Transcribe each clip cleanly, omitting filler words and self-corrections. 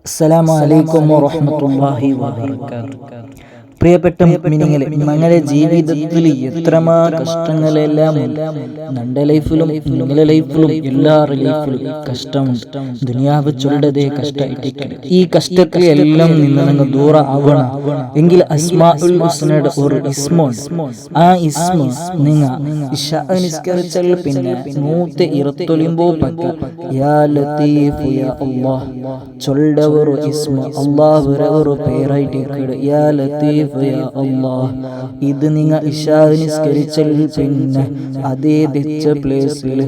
അസ്സലാമു അലൈക്കും വറഹ്മത്തുള്ളാഹി വബറകാതുഹു. പ്രിയപ്പെട്ട മുഅ്മിനീങ്ങളെ, ഞങ്ങളുടെ ജീവിതത്തിൽ എത്രമാ കഷ്ടങ്ങളെല്ലാം നമ്മുടെ ലൈഫിലും നിങ്ങളുടെ ലൈഫിലും എല്ലാവരുടെ ലൈഫിലും കഷ്ടമുണ്ട്. ദുനിയാവ് ചൊല്ലതേ കഷ്ടമായിട്ട് ഈ കഷ്ടത്തിൽ എല്ലാം നിന്ന് നിങ്ങൾ ദൂര ആവണം എങ്കിൽ അസ്മാഉൽ ഹുസ്നയുടെ ഒരു ഇസ്മുണ്ട്. ആ ഇസ്മ നിങ്ങൾ ഇശാ നിസ്കരിച്ചാൽ പിന്നെ 129 യാ ലത്തീഫ് യാ അല്ലാഹ് ചൊല്ലവർ ഇസ്മ അല്ലാഹുവിന്റെ ഒരു പേരായിട്ട് യാ ലത്തീഫ് യാ അല്ലാഹ്. ഇത് നിങ്ങൾ ഇശാ നിസ്കരിച്ചാൽ പിന്നെ അതേ വെച്ച പ്ലേസിൽ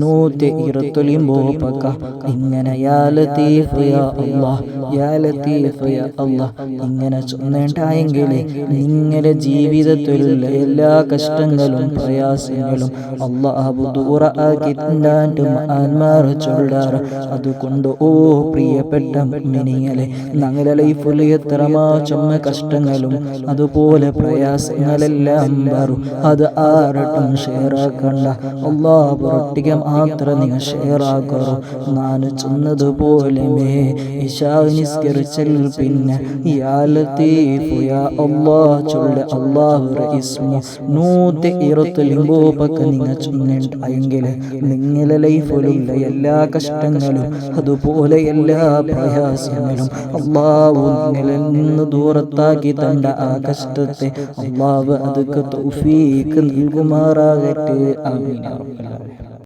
129 ഇങ്ങനെ യാ ലത്തീഫ് യാ അല്ലാഹ് യാ ലത്തീഫ് യാ അല്ലാഹ് ഇങ്ങനെ ചൊല്ലേണ്ടായെങ്കിൽ നിങ്ങളുടെ ജീവിതത്തിലുള്ള എല്ലാ കഷ്ടങ്ങളും പ്രയാസങ്ങളും അല്ലാഹു ദൂര ആക്കിയിട്ടുണ്ട്. മഹാന്മാർ ചൊല്ലാറ്. അതുകൊണ്ട് ഓ പ്രിയപ്പെട്ട മുഅ്മിനീങ്ങളെ, ഞങ്ങളുടെ ലൈഫിൽ എത്രമാ ചുമ കഷ്ടങ്ങളും അതുപോലെ പ്രയാസങ്ങളെല്ലാം വരും. അത് ആരട്ടും ഷെയർ ആക്കണ്ട. അല്ലാഹു പൊറട്ടിക്ക് മാത്രം നിങ്ങൾ ഷെയർ ആക്കറോ. ഞാൻ ചൊന്നതുപോലെ ഇശാ നിസ്കരിച്ചാൽ പിന്നെ യാ ലത്തീഫ് യാ അല്ലാഹ് ചൊല്ല അല്ലാഹുവിന്റെ ഇസ്മ 129 നിങ്ങൾ ചൊല്ലേണ്ടായെങ്കിൽ നിങ്ങളുടെ ലൈഫിലുള്ള എല്ലാ കഷ്ടങ്ങളും അതുപോലെ എല്ലാ പ്രയാസങ്ങളും അല്ലാഹു നിങ്ങളിൽ നിന്ന് ദൂരത്താക്കി തണ്ട ആ കഷ്ടത്തെ അല്ലാഹു അതൊക്കെ തൗഫീഖ് നൽകുമാറാകട്ടെ. ആമീൻ.